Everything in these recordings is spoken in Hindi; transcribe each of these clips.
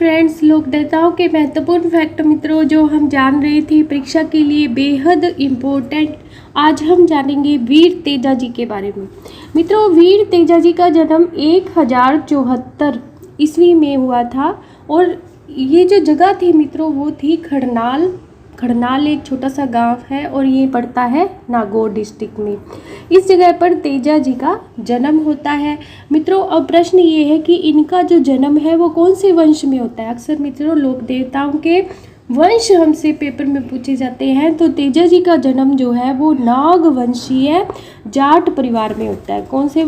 फ्रेंड्स, लोक देवताओं के महत्वपूर्ण फैक्ट मित्रों जो हम जान रहे थे परीक्षा के लिए बेहद इम्पोर्टेंट, आज हम जानेंगे वीर तेजा जी के बारे में। मित्रों, वीर तेजा जी का जन्म 1074 ईस्वी में हुआ था और ये जो जगह थी मित्रों वो थी खड़नाल। खड़नाल एक छोटा सा गांव है और ये पड़ता है नागौर डिस्ट्रिक्ट में। इस जगह पर तेजा जी का जन्म होता है। मित्रों, अब प्रश्न ये है कि इनका जो जन्म है वो कौन से वंश में होता है। अक्सर मित्रों लोक देवताओं के वंश हमसे पेपर में पूछे जाते हैं, तो तेजा जी का जन्म जो है वो नाग वंशीय जाट परिवार में होता है। कौन से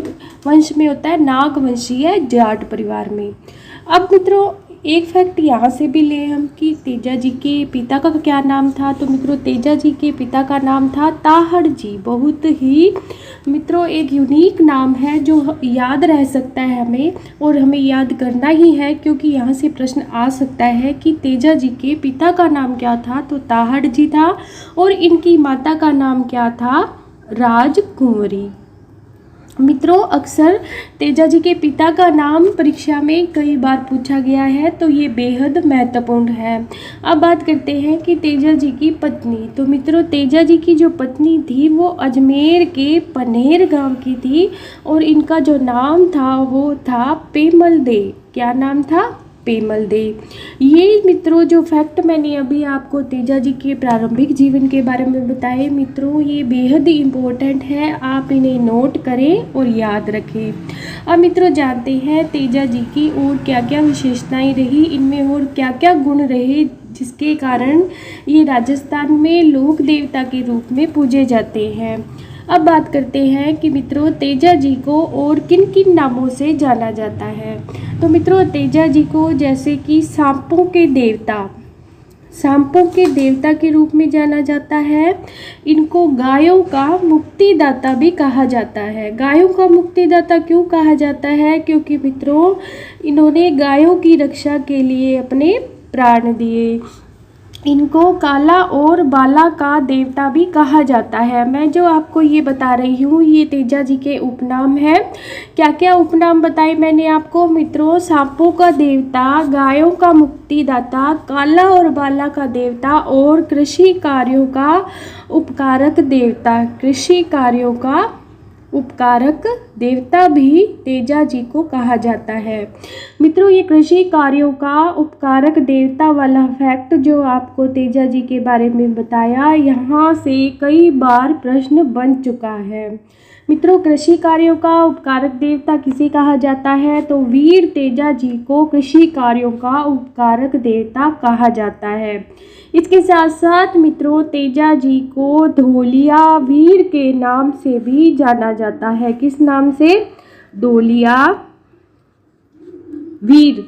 वंश में होता है? नाग वंशीय जाट परिवार में। अब मित्रों एक फैक्ट यहाँ से भी ले हम कि तेजा जी के पिता का क्या नाम था। तो मित्रों तेजा जी के पिता का नाम था ताहड़ जी। बहुत ही मित्रों एक यूनिक नाम है जो याद रह सकता है हमें, और हमें याद करना ही है क्योंकि यहाँ से प्रश्न आ सकता है कि तेजा जी के पिता का नाम क्या था। तो ताहड़ जी था और इनकी माता का नाम क्या था? राजकुंवरी। मित्रों अक्सर तेजा जी के पिता का नाम परीक्षा में कई बार पूछा गया है, तो ये बेहद महत्वपूर्ण है। अब बात करते हैं कि तेजा जी की पत्नी। तो मित्रों तेजा जी की जो पत्नी थी वो अजमेर के पनेर गांव की थी और इनका जो नाम था वो था पेमल दे। क्या नाम था? पेमल दे। ये मित्रों जो फैक्ट मैंने अभी आपको तेजा जी के प्रारंभिक जीवन के बारे में बताए मित्रों, ये बेहद इम्पोर्टेंट है। आप इन्हें नोट करें और याद रखें। अब मित्रों जानते हैं तेजा जी की और क्या क्या विशेषताएं रही, इनमें और क्या क्या गुण रहे जिसके कारण ये राजस्थान में लोक देवता के रूप में पूजे जाते हैं। अब बात करते हैं कि मित्रों तेजा जी को और किन किन नामों से जाना जाता है। तो मित्रों तेजा जी को जैसे कि सांपों के देवता के रूप में जाना जाता है। इनको गायों का मुक्तिदाता भी कहा जाता है। गायों का मुक्तिदाता क्यों कहा जाता है? क्योंकि मित्रों इन्होंने गायों की रक्षा के लिए अपने प्राण दिए। इनको काला और बाला का देवता भी कहा जाता है। मैं जो आपको ये बता रही हूँ ये तेजा जी के उपनाम है। क्या क्या उपनाम बताए मैंने आपको? मित्रों सांपों का देवता, गायों का मुक्तिदाता, काला और बाला का देवता और कृषि कार्यों का उपकारक देवता। कृषि कार्यों का उपकारक देवता भी तेजा जी को कहा जाता है। मित्रों ये कृषि कार्यों का उपकारक देवता वाला फैक्ट जो आपको तेजा जी के बारे में बताया, यहाँ से कई बार प्रश्न बन चुका है। मित्रों कृषि कार्यों का उपकारक देवता किसे कहा जाता है? तो वीर तेजा जी को कृषि कार्यों का उपकारक देवता कहा जाता है। इसके साथ साथ मित्रों तेजा जी को धोलिया वीर के नाम से भी जाना जाता है। किस नाम से? धोलिया वीर।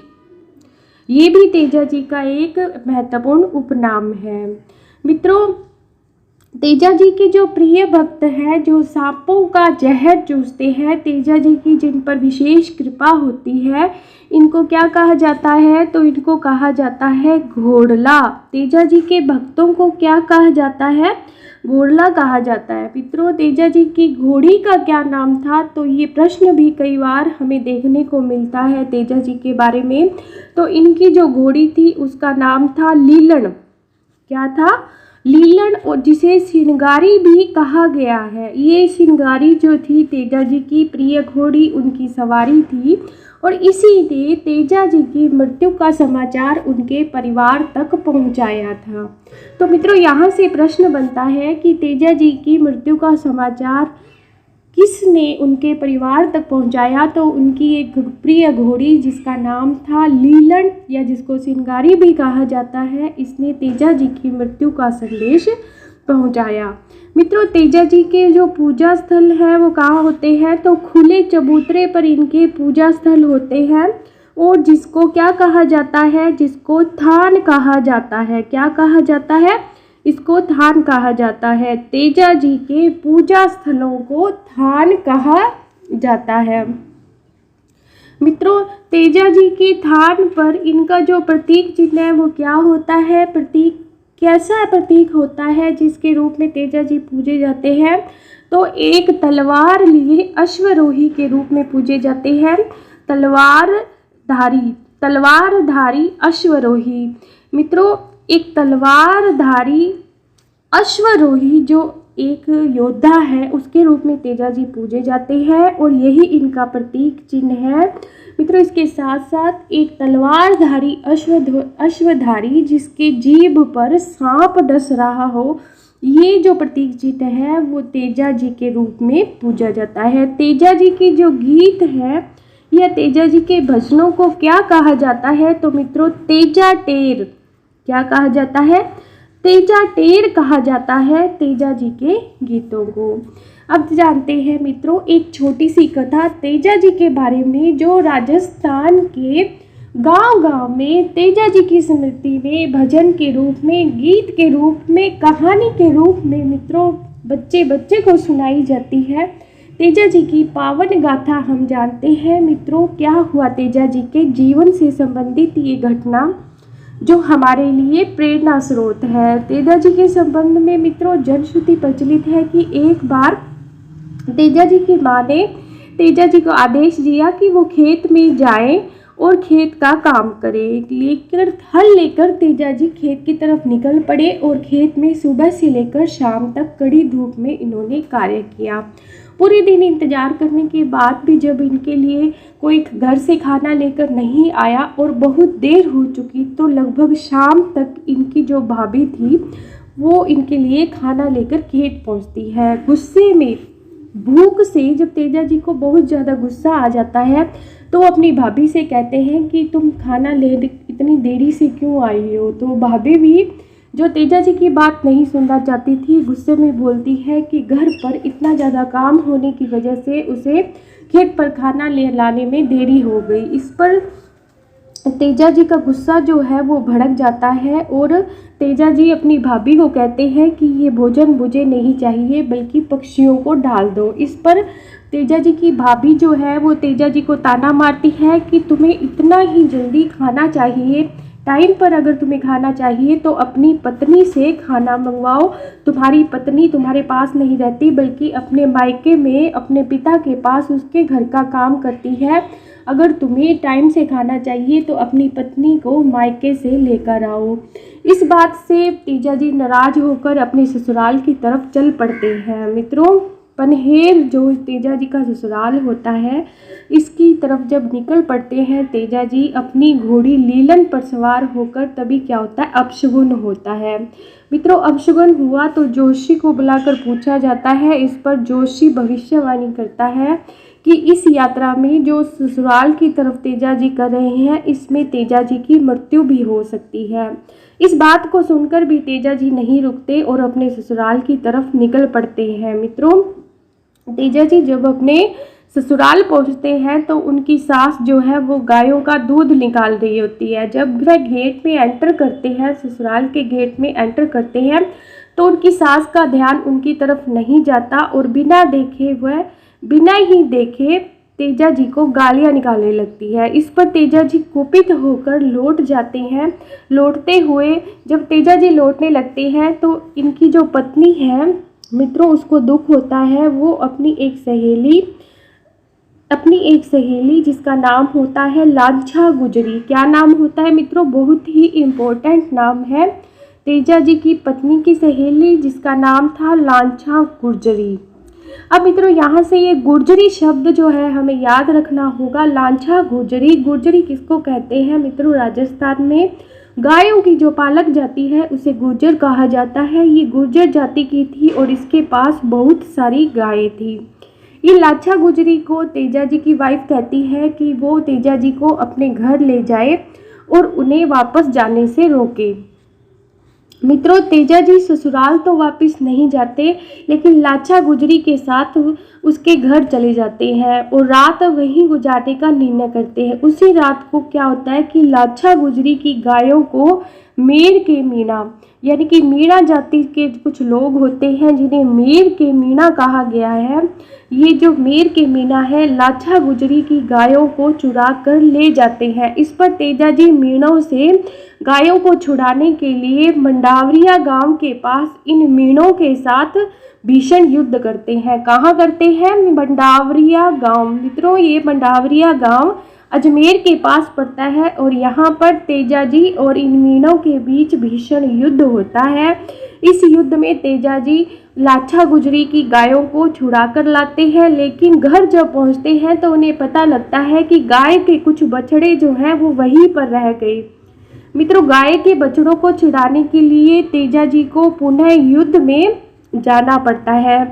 ये भी तेजा जी का एक महत्वपूर्ण उपनाम है। मित्रों तेजा जी के जो प्रिय भक्त हैं जो सांपों का जहर चूसते हैं, तेजा जी की जिन पर विशेष कृपा होती है, इनको क्या कहा जाता है? तो इनको कहा जाता है घोड़ला। तेजा जी के भक्तों को क्या कहा जाता है? घोड़ला कहा जाता है। मित्रों तेजा जी की घोड़ी का क्या नाम था? तो ये प्रश्न भी कई बार हमें देखने को मिलता है तेजा जी के बारे में। तो इनकी जो घोड़ी थी उसका नाम था लीलन। क्या था? लीलन, और जिसे सिंगारी भी कहा गया है। ये सिंगारी जो थी तेजा जी की प्रिय घोड़ी, उनकी सवारी थी और इसी ने तेजा जी की मृत्यु का समाचार उनके परिवार तक पहुंचाया था। तो मित्रों यहाँ से प्रश्न बनता है कि तेजा जी की मृत्यु का समाचार किसने उनके परिवार तक पहुंचाया? तो उनकी एक प्रिय घोड़ी जिसका नाम था लीलन या जिसको सिंगारी भी कहा जाता है, इसने तेजा जी की मृत्यु का संदेश पहुंचाया। मित्रों तेजा जी के जो पूजा स्थल है वो कहाँ होते हैं? तो खुले चबूतरे पर इनके पूजा स्थल होते हैं और जिसको क्या कहा जाता है? जिसको थान कहा जाता है। क्या कहा जाता है? इसको थान कहा जाता है। तेजा जी के पूजा स्थलों को थान कहा जाता है। मित्रों तेजा जी के थान पर इनका जो प्रतीक चिन्ह है वो क्या होता है? प्रतीक कैसा प्रतीक होता है जिसके रूप में तेजा जी पूजे जाते हैं? तो एक तलवार लिए अश्वरोही के रूप में पूजे जाते हैं। तलवार धारी तलवारधारी अश्वरोही। मित्रों, एक तलवारधारी अश्वरोही जो एक योद्धा है उसके रूप में तेजाजी पूजे जाते हैं और यही इनका प्रतीक चिन्ह है। मित्रों, इसके साथ साथ एक तलवारधारी अश्वधारी जिसके जीभ पर सांप डस रहा हो, ये जो प्रतीक चिन्ह है वो तेजाजी के रूप में पूजा जाता है। तेजाजी की जो गीत है या तेजाजी के भजनों को क्या कहा जाता है, तो मित्रों तेजा टेर। क्या कहा जाता है? तेजा टेर कहा जाता है तेजाजी के गीतों को। अब जानते हैं मित्रों एक छोटी सी कथा तेजाजी के बारे में, जो राजस्थान के गांव-गांव में तेजाजी की स्मृति में भजन के रूप में, गीत के रूप में, कहानी के रूप में मित्रों बच्चे बच्चे को सुनाई जाती है। तेजाजी की पावन गाथा हम जानते हैं मित्रों। क्या हुआ तेजाजी के जीवन से संबंधित ये घटना जो हमारे लिए प्रेरणा स्रोत है। तेजाजी के संबंध में मित्रों जनश्रुति प्रचलित है कि एक बार तेजाजी की माँ ने तेजाजी को आदेश दिया कि वो खेत में जाए और खेत का काम करे। हल लेकर तेजाजी खेत की तरफ निकल पड़े और खेत में सुबह से लेकर शाम तक कड़ी धूप में इन्होंने कार्य किया। पूरे दिन इंतजार करने के बाद भी जब इनके लिए कोई घर से खाना लेकर नहीं आया और बहुत देर हो चुकी, तो लगभग शाम तक इनकी जो भाभी थी वो इनके लिए खाना लेकर खेत पहुंचती है। गुस्से में, भूख से जब तेजाजी को बहुत ज़्यादा गुस्सा आ जाता है तो अपनी भाभी से कहते हैं कि तुम खाना लेने इतनी देरी से क्यों आई हो। तो भाभी भी जो तेजाजी की बात नहीं सुनना चाहती थी, गुस्से में बोलती है कि घर पर इतना ज़्यादा काम होने की वजह से उसे खेत पर खाना ले लाने में देरी हो गई। इस पर तेजाजी का गुस्सा जो है वो भड़क जाता है और तेजाजी अपनी भाभी को कहते हैं कि ये भोजन मुझे नहीं चाहिए बल्कि पक्षियों को डाल दो। इस पर तेजाजी की भाभी जो है वो तेजाजी को ताना मारती है कि तुम्हें इतना ही जल्दी खाना चाहिए, टाइम पर अगर तुम्हें खाना चाहिए तो अपनी पत्नी से खाना मंगवाओ। तुम्हारी पत्नी तुम्हारे पास नहीं रहती बल्कि अपने मायके में अपने पिता के पास उसके घर का काम करती है। अगर तुम्हें टाइम से खाना चाहिए तो अपनी पत्नी को मायके से लेकर आओ। इस बात से तेजाजी नाराज होकर अपने ससुराल की तरफ चल पड़ते हैं। मित्रों, पनहेर जो तेजाजी का ससुराल होता है, इसकी तरफ जब निकल पड़ते हैं तेजाजी अपनी घोड़ी लीलन पर सवार होकर, तभी क्या होता है, अपशगुन होता है। मित्रों, अपशगुन हुआ तो जोशी को बुलाकर पूछा जाता है। इस पर जोशी भविष्यवाणी करता है कि इस यात्रा में जो ससुराल की तरफ तेजाजी कर रहे हैं, इसमें तेजाजी की मृत्यु भी हो सकती है। इस बात को सुनकर भी तेजाजी नहीं रुकते और अपने ससुराल की तरफ निकल पड़ते हैं। मित्रों, तेजाजी जब अपने ससुराल पहुंचते हैं तो उनकी सास जो है वो गायों का दूध निकाल रही होती है। जब वह गेट में एंटर करते हैं, ससुराल के गेट में एंटर करते हैं, तो उनकी सास का ध्यान उनकी तरफ नहीं जाता और बिना ही देखे तेजाजी को गालियां निकालने लगती है। इस पर तेजाजी कुपित होकर लौट जाते हैं। लौटते हुए जब तेजाजी लौटने लगते हैं तो इनकी जो पत्नी है मित्रों, उसको दुख होता है। वो अपनी एक सहेली जिसका नाम होता है लांछा गुजरी। क्या नाम होता है मित्रों? बहुत ही इम्पोर्टेंट नाम है। तेजाजी की पत्नी की सहेली जिसका नाम था लांछा गुजरी। अब मित्रों, यहाँ से ये गुर्जरी शब्द जो है हमें याद रखना होगा। लांछा गुर्जरी, गुर्जरी किसको कहते हैं मित्रों? राजस्थान में गायों की जो पालक जाति है उसे गुर्जर कहा जाता है। ये गुर्जर जाति की थी और इसके पास बहुत सारी गायें थी। ये लांछा गुजरी को तेजाजी की वाइफ कहती है कि वो तेजाजी को अपने घर ले जाए और उन्हें वापस जाने से रोके। मित्रों, तेजाजी ससुराल तो वापस नहीं जाते, लेकिन लांछा गुजरी के साथ उसके घर चले जाते हैं और रात वहीं गुजारने का निर्णय करते हैं। उसी रात को क्या होता है कि लांछा गुजरी की गायों को मेर के मीणा, यानी कि मीणा जाति के कुछ लोग होते हैं जिन्हें मेर के मीणा कहा गया है। ये जो मेर के मीणा है, लांछा गुजरी की गायों को चुरा कर ले जाते हैं। इस पर तेजाजी मीणों से गायों को छुड़ाने के लिए मंडावरिया गांव के पास इन मीणों के साथ भीषण युद्ध करते हैं। कहाँ करते हैं? मंडावरिया गांव। मित्रों, ये मंडावरिया गांव अजमेर के पास पड़ता है और यहाँ पर तेजाजी और इन मीणों के बीच भीषण युद्ध होता है। इस युद्ध में तेजाजी लाछा गुजरी की गायों को छुड़ा कर लाते हैं, लेकिन घर जब पहुँचते हैं तो उन्हें पता लगता है कि गाय के कुछ बछड़े जो हैं वो वहीं पर रह गए। मित्रों, गाय के बछड़ों को छुड़ाने के लिए तेजाजी को पुनः युद्ध में जाना पड़ता है।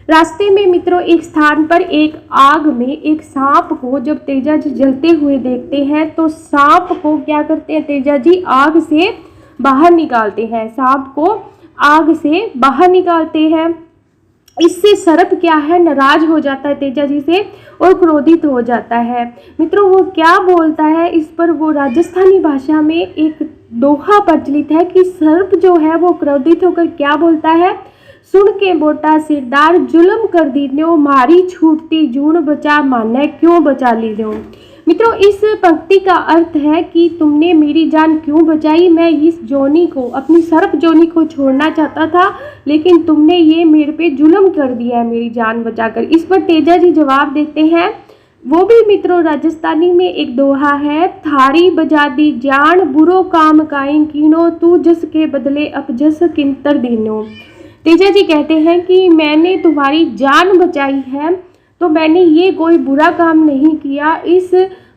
रास्ते में मित्रों एक स्थान पर एक आग में एक सांप को जब तेजाजी जलते हुए देखते हैं तो सांप को क्या करते हैं, तेजाजी आग से बाहर निकालते हैं, सांप को आग से बाहर निकालते हैं। इससे सर्प क्या है, नाराज हो जाता है तेजाजी से और क्रोधित हो जाता है। मित्रों वो क्या बोलता है, इस पर वो राजस्थानी भाषा में एक दोहा प्रचलित है कि सर्प जो है वो क्रोधित होकर क्या बोलता है, सुन के बोटा सिरदार जुल्म कर दीन्यो, मारी छूटती जून बचा माने क्यों बचा लीन्यो। मित्रों इस पंक्ति का अर्थ है कि तुमने मेरी जान क्यों बचाई, मैं इस जोनी को, अपनी सर्प जोनी को छोड़ना चाहता था, लेकिन तुमने ये मेरे पे जुल्म कर दिया है मेरी जान बचाकर। इस पर तेजाजी जवाब देते हैं, वो भी मित्रों राजस्थानी में एक दोहा है, थारी बजा दी जान बुरो काम काई कीनो, तू जस के बदले अपजस किंतर दीनो। तेजाजी कहते हैं कि मैंने तुम्हारी जान बचाई है तो मैंने ये कोई बुरा काम नहीं किया, इस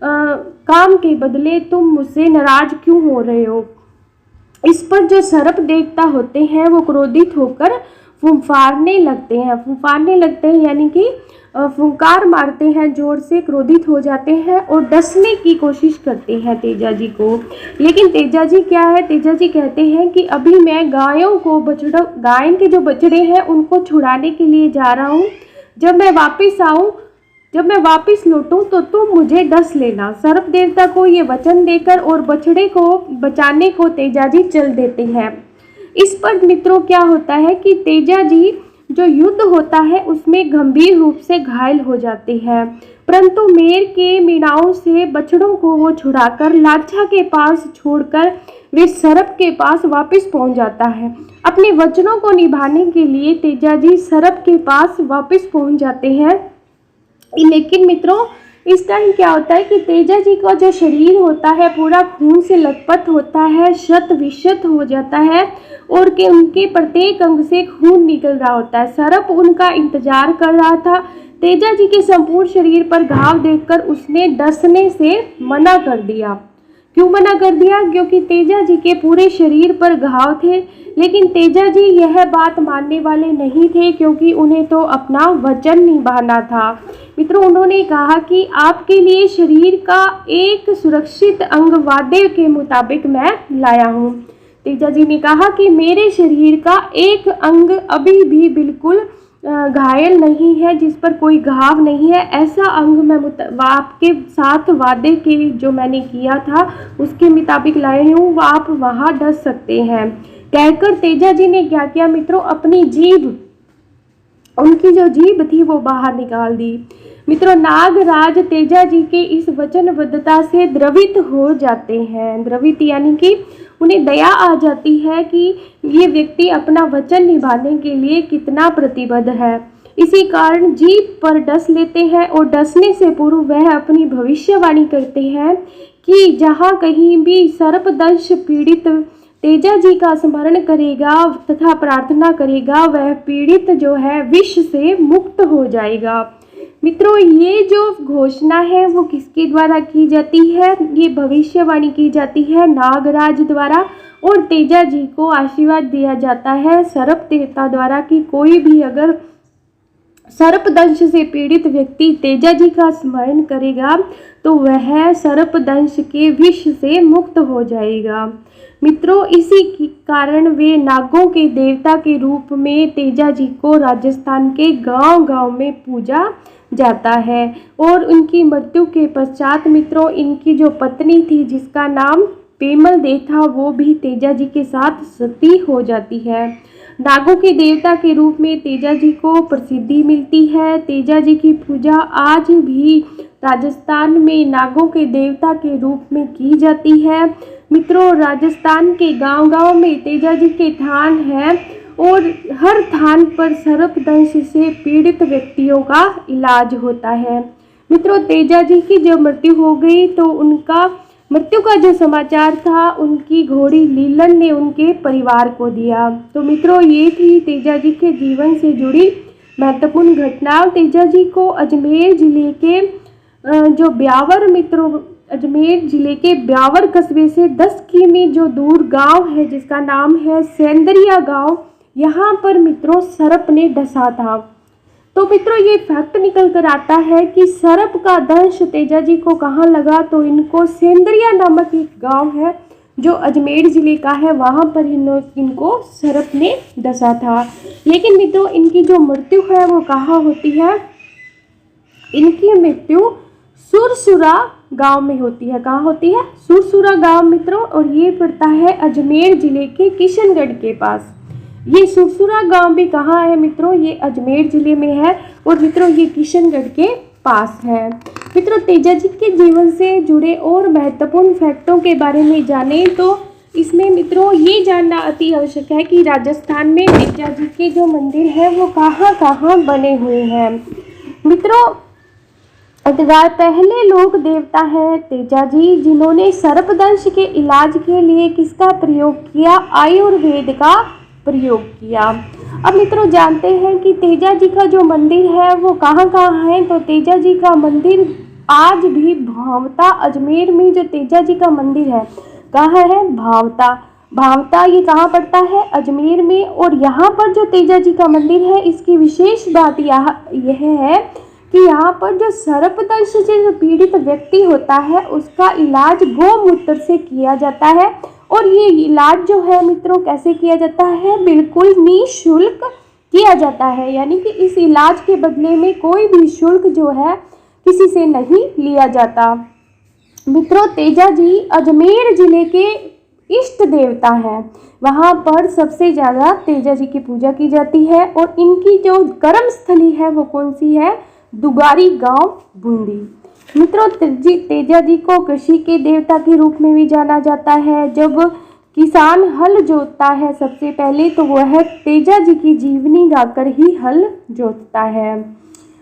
काम के बदले तुम मुझसे नाराज क्यों हो रहे हो। इस पर जो सर्प देवता होते हैं वो क्रोधित होकर फुंफारने लगते हैं यानी कि फुंकार मारते हैं, जोर से क्रोधित हो जाते हैं और डसने की कोशिश करते हैं तेजाजी को। लेकिन तेजाजी क्या है, तेजाजी कहते हैं कि अभी मैं गाय के जो बछड़े हैं उनको छुड़ाने के लिए जा रहा हूँ, जब मैं वापस लौटूं तो तुम मुझे डस लेना। सर्प देवता को ये वचन देकर और बछड़े को बचाने को तेजाजी चल देते हैं। इस पर मित्रों क्या होता है कि तेजाजी जो युद्ध होता है उसमें गंभीर रूप से घायल हो जाते हैं, परंतु मेर के मीणाओं से बछड़ों को वो छुड़ाकर लाछा के पास छोड़कर वे सर्प के पास वापस पहुंच जाता है। अपने वचनों को निभाने के लिए तेजाजी सर्प के पास वापस पहुंच जाते हैं। लेकिन मित्रों इस टाइम क्या होता है कि तेजाजी का जो शरीर होता है पूरा खून से लथपथ होता है, शत विशत हो जाता है और कि उनके प्रत्येक अंग से खून निकल रहा होता है। सर्प उनका इंतजार कर रहा था। तेजाजी के संपूर्ण शरीर पर घाव देखकर उसने डसने से मना कर दिया। क्यों मना कर दिया? क्योंकि तेजाजी के पूरे शरीर पर घाव थे, लेकिन तेजाजी यह बात मानने वाले नहीं थे क्योंकि उन्हें तो अपना वचन निभाना था। मित्रों उन्होंने कहा कि आपके लिए शरीर का एक सुरक्षित अंग वादे के मुताबिक मैं लाया हूँ। तेजाजी ने कहा कि मेरे शरीर का एक अंग अभी भी बिल्कुल घायल नहीं है, जिस पर कोई घाव नहीं है, ऐसा अंग मैं आपके साथ वादे के जो मैंने किया था उसके मुताबिक लाए हूँ, वो आप वहाँ डस सकते हैं। कहकर तेजाजी ने क्या किया मित्रों, अपनी जीभ, उनकी जो जीभ थी वो बाहर निकाल दी। मित्रों नागराज तेजाजी के इस वचनबद्धता से द्रवित हो जाते हैं। द्रवित यानी कि उन्हें दया आ जाती है कि ये व्यक्ति अपना वचन निभाने के लिए कितना प्रतिबद्ध है। इसी कारण जीभ पर डस लेते हैं और डसने से पूर्व वह अपनी भविष्यवाणी करते हैं कि जहाँ कहीं भी सर्पदंश पीड़ित तेजाजी का स्मरण करेगा तथा प्रार्थना करेगा, वह पीड़ित जो है विष से मुक्त हो जाएगा। मित्रों ये जो घोषणा है वो किसके द्वारा की जाती है? ये भविष्यवाणी की जाती है नागराज द्वारा और तेजाजी को आशीर्वाद दिया जाता है सर्प देवता द्वारा कि कोई भी अगर सर्पदंश से पीड़ित व्यक्ति तेजाजी का स्मरण करेगा तो वह सर्पदंश के विष से मुक्त हो जाएगा। मित्रों इसी के कारण वे नागों के देवता के रूप में तेजाजी को राजस्थान के गांव-गांव में पूजा जाता है। और उनकी मृत्यु के पश्चात मित्रों इनकी जो पत्नी थी जिसका नाम पेमल दे था, वो भी तेजाजी के साथ सती हो जाती है। नागों के देवता के रूप में तेजाजी को प्रसिद्धि मिलती है। तेजाजी की पूजा आज भी राजस्थान में नागों के देवता के रूप में की जाती है। मित्रों राजस्थान के गांव-गांव में तेजाजी के थान हैं और हर थान पर सर्पदंश से पीड़ित व्यक्तियों का इलाज होता है। मित्रों, तेजा जी की जब मृत्यु हो गई तो उनका मृत्यु का जो समाचार था उनकी घोड़ी लीलन ने उनके परिवार को दिया। तो मित्रों, ये थी तेजा जी के जीवन से जुड़ी महत्वपूर्ण घटना। तेजा जी को अजमेर जिले के जो ब्यावर मित्रों अजमेर जिले के ब्यावर कस्बे से 10 किमी जो दूर गांव है जिसका नाम है सेंदरिया गांव, यहाँ पर मित्रों सर्प ने डसा था। तो मित्रों, ये फैक्ट निकल कर आता है कि सर्प का दंश तेजा जी को कहाँ लगा, तो इनको सेंदरिया नामक एक गांव है जो अजमेर जिले का है, वहाँ पर इनको सर्प ने डसा था। लेकिन मित्रों, इनकी जो मृत्यु है वो कहाँ होती है? इनकी मृत्यु सुरसुरा गांव में होती है। कहाँ होती है? सुरसुरा गांव मित्रों, और ये पड़ता है अजमेर जिले के किशनगढ़ के पास। ये सुरसुरा गांव भी कहाँ है मित्रों? ये अजमेर जिले में है और मित्रों ये किशनगढ़ के पास है। मित्रों, तेजा जी के जीवन से जुड़े और महत्वपूर्ण फैक्टों के बारे में जाने तो इसमें मित्रों ये जानना अति आवश्यक है कि राजस्थान में तेजा जी के जो मंदिर है वो कहाँ कहाँ बने हुए हैं। मित्रों, पहले लोक देवता है तेजा जी, जिन्होंने सर्पदंश के इलाज के लिए किसका प्रयोग किया? आयुर्वेद का प्रयोग किया। अब मित्रों जानते हैं कि तेजा जी का जो मंदिर है वो कहाँ कहाँ है। तो तेजा जी का मंदिर आज भी भावता, अजमेर में जो तेजा जी का मंदिर है कहाँ है? भावता। भावता ये कहाँ पड़ता है? अजमेर में। और यहाँ पर जो तेजा जी का मंदिर है इसकी विशेष बात यह है कि यहाँ पर जो सर्पदंश से जो पीड़ित व्यक्ति होता है उसका इलाज गौमूत्र से किया जाता है। और ये इलाज जो है मित्रों कैसे किया जाता है? बिल्कुल निःशुल्क किया जाता है, यानी कि इस इलाज के बदले में कोई भी शुल्क जो है किसी से नहीं लिया जाता। मित्रों, तेजा जी अजमेर जिले के इष्ट देवता है, वहाँ पर सबसे ज़्यादा तेजा जी की पूजा की जाती है। और इनकी जो कर्म स्थली है वो कौन सी है? दुगारी गांव, बूंदी। मित्रों, तेजा जी को कृषि के देवता के रूप में भी जाना जाता है। जब किसान हल जोतता है सबसे पहले तो वह तेजा जी की जीवनी गाकर ही हल जोतता है।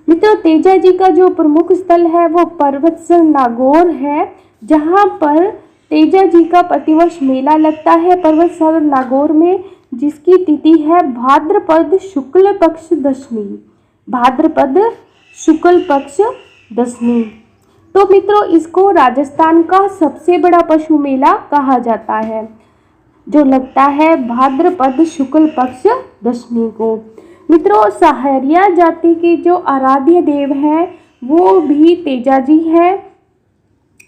मित्रों, तेजा जी का जो प्रमुख स्थल है वो पर्वतसर नागौर है, जहाँ पर तेजा जी का प्रतिवर्ष मेला लगता है पर्वतसर नागौर में, जिसकी तिथि है भाद्रपद शुक्ल पक्ष दशमी। भाद्रपद शुक्ल पक्ष दशमी। तो मित्रों, इसको राजस्थान का सबसे बड़ा पशु मेला कहा जाता है, जो लगता है भाद्रपद शुक्ल पक्ष दशमी को। मित्रों, सहरिया जाति के जो आराध्य देव हैं वो भी तेजा जी हैं,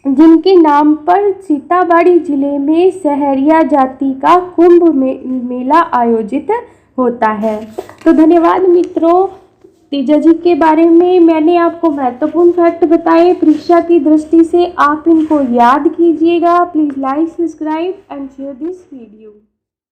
जिनके नाम पर सीताबाड़ी जिले में सहरिया जाति का कुंभ मेला आयोजित होता है। तो धन्यवाद मित्रों। तेजा जी के बारे में मैंने आपको महत्वपूर्ण फैक्ट बताए। परीक्षा की दृष्टि से आप इनको याद कीजिएगा। Please like, subscribe and share this video.